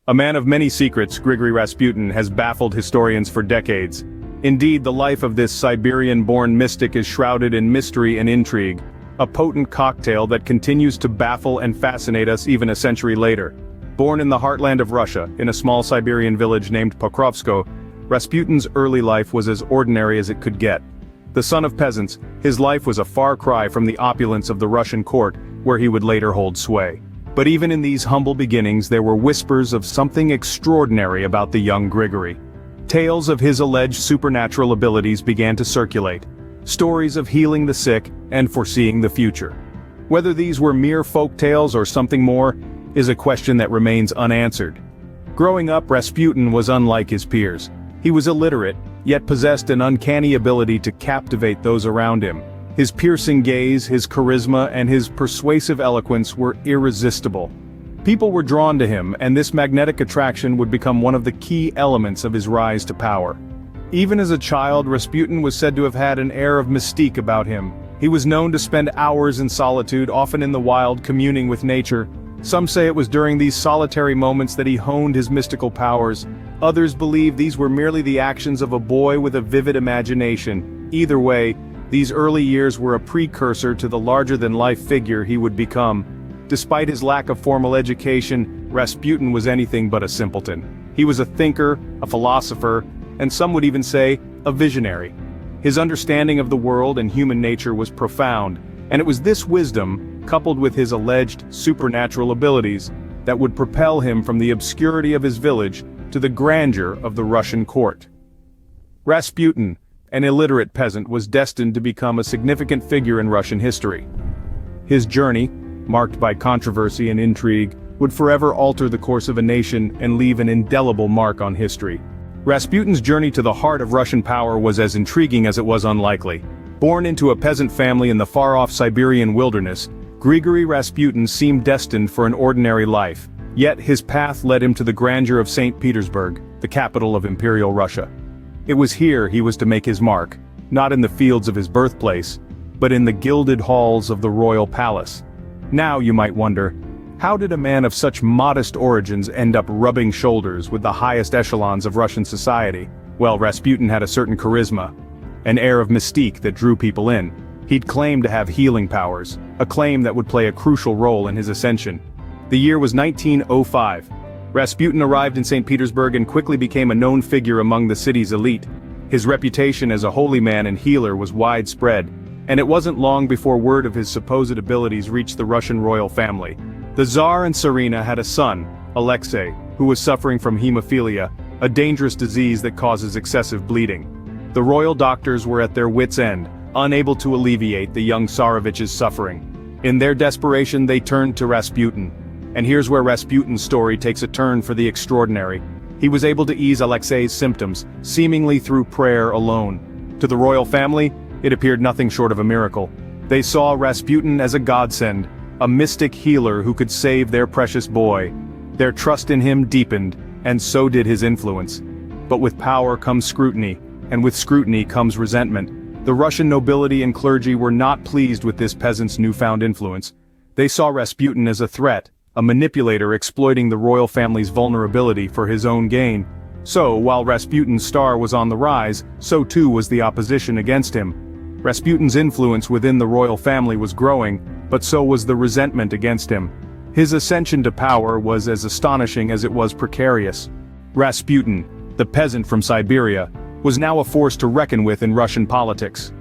A man of many secrets, Grigory Rasputin has baffled historians for decades. Indeed, the life of this Siberian-born mystic is shrouded in mystery and intrigue, a potent cocktail that continues to baffle and fascinate us even a century later. Born in the heartland of Russia, in a small Siberian village named Pokrovsko, Rasputin's early life was as ordinary as it could get. The son of peasants, his life was a far cry from the opulence of the Russian court, where he would later hold sway. But even in these humble beginnings there were whispers of something extraordinary about the young Grigory. Tales of his alleged supernatural abilities began to circulate. Stories of healing the sick and foreseeing the future. Whether these were mere folk tales or something more, is a question that remains unanswered. Growing up, Rasputin was unlike his peers. He was illiterate, yet possessed an uncanny ability to captivate those around him. His piercing gaze, his charisma, and his persuasive eloquence were irresistible. People were drawn to him, and this magnetic attraction would become one of the key elements of his rise to power. Even as a child, Rasputin was said to have had an air of mystique about him. He was known to spend hours in solitude, often in the wild, communing with nature. Some say it was during these solitary moments that he honed his mystical powers. Others believe these were merely the actions of a boy with a vivid imagination. Either way, these early years were a precursor to the larger-than-life figure he would become. Despite his lack of formal education, Rasputin was anything but a simpleton. He was a thinker, a philosopher, and some would even say, a visionary. His understanding of the world and human nature was profound, and it was this wisdom, coupled with his alleged supernatural abilities, that would propel him from the obscurity of his village to the grandeur of the Russian court. Rasputin, an illiterate peasant, was destined to become a significant figure in Russian history. His journey, marked by controversy and intrigue, would forever alter the course of a nation and leave an indelible mark on history. Rasputin's journey to the heart of Russian power was as intriguing as it was unlikely. Born into a peasant family in the far-off Siberian wilderness, Grigory Rasputin seemed destined for an ordinary life. Yet his path led him to the grandeur of St. Petersburg, the capital of Imperial Russia. It was here he was to make his mark, not in the fields of his birthplace, but in the gilded halls of the royal palace. Now you might wonder, how did a man of such modest origins end up rubbing shoulders with the highest echelons of Russian society? Well, Rasputin had a certain charisma, an air of mystique that drew people in. He'd claimed to have healing powers, a claim that would play a crucial role in his ascension. The year was 1905. Rasputin arrived in St. Petersburg and quickly became a known figure among the city's elite. His reputation as a holy man and healer was widespread, and it wasn't long before word of his supposed abilities reached the Russian royal family. The Tsar and Tsarina had a son, Alexei, who was suffering from hemophilia, a dangerous disease that causes excessive bleeding. The royal doctors were at their wits' end, unable to alleviate the young Tsarevich's suffering. In their desperation they turned to Rasputin. And here's where Rasputin's story takes a turn for the extraordinary. He was able to ease Alexei's symptoms, seemingly through prayer alone. To the royal family, it appeared nothing short of a miracle. They saw Rasputin as a godsend, a mystic healer who could save their precious boy. Their trust in him deepened, and so did his influence. But with power comes scrutiny, and with scrutiny comes resentment. The Russian nobility and clergy were not pleased with this peasant's newfound influence. They saw Rasputin as a threat, a manipulator exploiting the royal family's vulnerability for his own gain. So, while Rasputin's star was on the rise, so too was the opposition against him. Rasputin's influence within the royal family was growing, but so was the resentment against him. His ascension to power was as astonishing as it was precarious. Rasputin, the peasant from Siberia, was now a force to reckon with in Russian politics.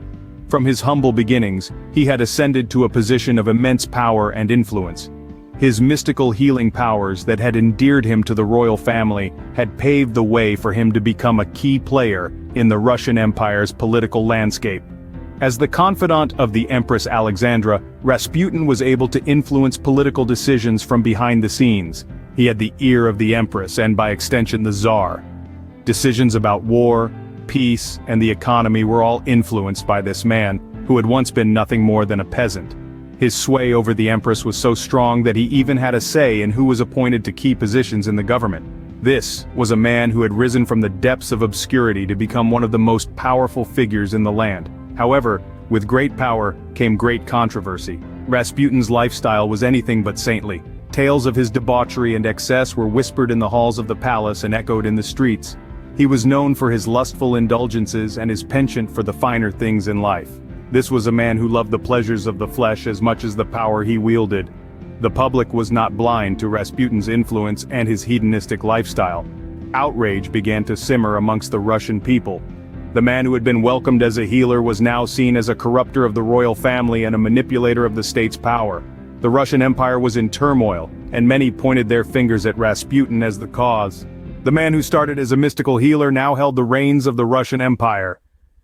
From his humble beginnings, he had ascended to a position of immense power and influence. His mystical healing powers that had endeared him to the royal family had paved the way for him to become a key player in the Russian Empire's political landscape. As the confidant of the Empress Alexandra, Rasputin was able to influence political decisions from behind the scenes. He had the ear of the Empress and by extension the Tsar. Decisions about war, peace, and the economy were all influenced by this man, who had once been nothing more than a peasant. His sway over the Empress was so strong that he even had a say in who was appointed to key positions in the government. This was a man who had risen from the depths of obscurity to become one of the most powerful figures in the land. However, with great power came great controversy. Rasputin's lifestyle was anything but saintly. Tales of his debauchery and excess were whispered in the halls of the palace and echoed in the streets. He was known for his lustful indulgences and his penchant for the finer things in life. This was a man who loved the pleasures of the flesh as much as the power he wielded. The public was not blind to Rasputin's influence and his hedonistic lifestyle. Outrage began to simmer amongst the Russian people. The man who had been welcomed as a healer was now seen as a corrupter of the royal family and a manipulator of the state's power. The Russian Empire was in turmoil, and many pointed their fingers at Rasputin as the cause. The man who started as a mystical healer now held the reins of the Russian Empire.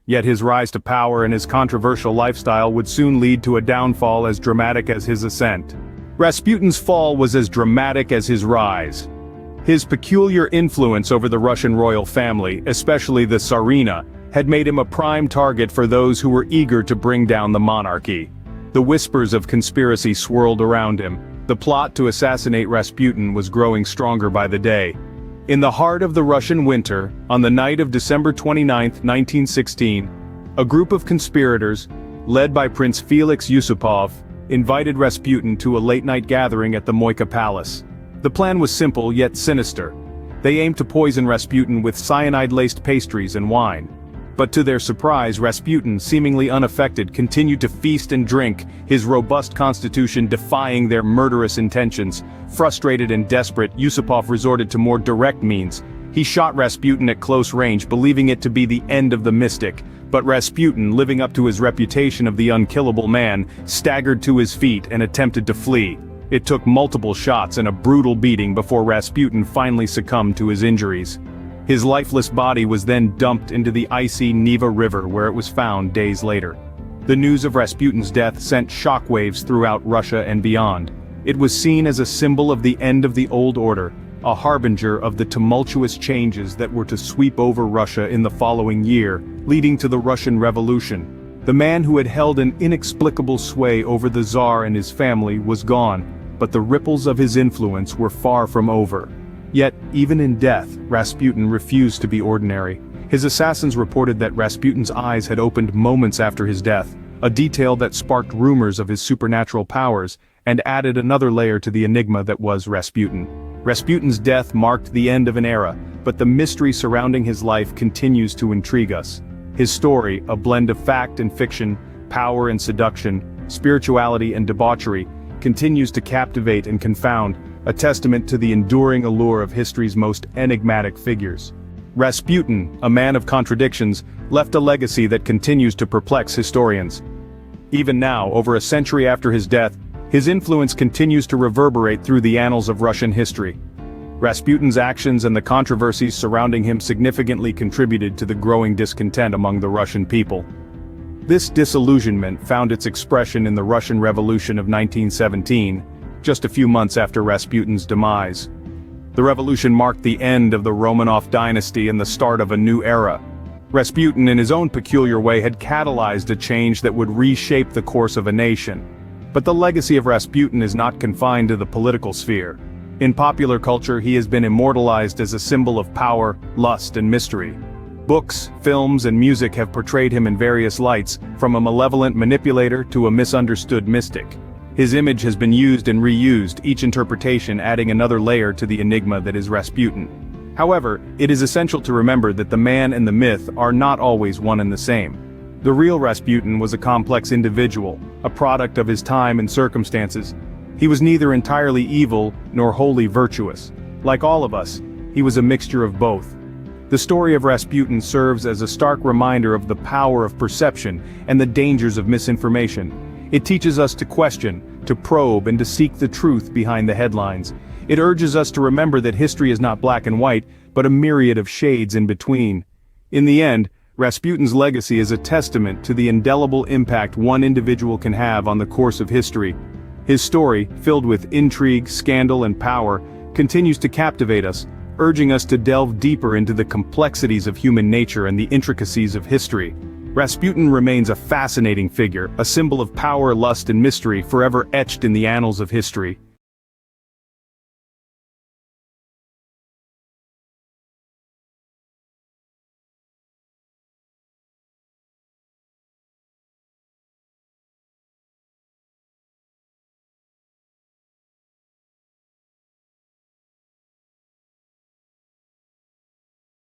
Yet his rise to power and his controversial lifestyle would soon lead to a downfall as dramatic as his ascent. Rasputin's fall was as dramatic as his rise. His peculiar influence over the Russian royal family, especially the Tsarina, had made him a prime target for those who were eager to bring down the monarchy. The whispers of conspiracy swirled around him. The plot to assassinate Rasputin was growing stronger by the day. In the heart of the Russian winter, on the night of December 29, 1916, a group of conspirators, led by Prince Felix Yusupov, invited Rasputin to a late-night gathering at the Moika Palace. The plan was simple yet sinister. They aimed to poison Rasputin with cyanide-laced pastries and wine. But to their surprise, Rasputin, seemingly unaffected, continued to feast and drink, his robust constitution defying their murderous intentions. Frustrated and desperate, Yusupov resorted to more direct means. He shot Rasputin at close range, believing it to be the end of the mystic. But Rasputin, living up to his reputation of the unkillable man, staggered to his feet and attempted to flee. It took multiple shots and a brutal beating before Rasputin finally succumbed to his injuries. His lifeless body was then dumped into the icy Neva River, where it was found days later. The news of Rasputin's death sent shockwaves throughout Russia and beyond. It was seen as a symbol of the end of the old order, a harbinger of the tumultuous changes that were to sweep over Russia in the following year, leading to the Russian Revolution. The man who had held an inexplicable sway over the Tsar and his family was gone, but the ripples of his influence were far from over. Yet, even in death, Rasputin refused to be ordinary. His assassins reported that Rasputin's eyes had opened moments after his death, a detail that sparked rumors of his supernatural powers, and added another layer to the enigma that was Rasputin. Rasputin's death marked the end of an era, but the mystery surrounding his life continues to intrigue us. His story, a blend of fact and fiction, power and seduction, spirituality and debauchery, continues to captivate and confound, a testament to the enduring allure of history's most enigmatic figures. Rasputin, a man of contradictions, left a legacy that continues to perplex historians. Even now, over a century after his death, his influence continues to reverberate through the annals of Russian history. Rasputin's actions and the controversies surrounding him significantly contributed to the growing discontent among the Russian people. This disillusionment found its expression in the Russian Revolution of 1917, just a few months after Rasputin's demise. The revolution marked the end of the Romanov dynasty and the start of a new era. Rasputin, in his own peculiar way, had catalyzed a change that would reshape the course of a nation. But the legacy of Rasputin is not confined to the political sphere. In popular culture, he has been immortalized as a symbol of power, lust, and mystery. Books, films, and music have portrayed him in various lights, from a malevolent manipulator to a misunderstood mystic. His image has been used and reused, each interpretation adding another layer to the enigma that is Rasputin. However, it is essential to remember that the man and the myth are not always one and the same. The real Rasputin was a complex individual, a product of his time and circumstances. He was neither entirely evil nor wholly virtuous. Like all of us, he was a mixture of both. The story of Rasputin serves as a stark reminder of the power of perception and the dangers of misinformation. It teaches us to question, to probe, and to seek the truth behind the headlines. It urges us to remember that history is not black and white, but a myriad of shades in between. In the end, Rasputin's legacy is a testament to the indelible impact one individual can have on the course of history. His story, filled with intrigue, scandal, and power, continues to captivate us, urging us to delve deeper into the complexities of human nature and the intricacies of history. Rasputin remains a fascinating figure, a symbol of power, lust, and mystery forever etched in the annals of history.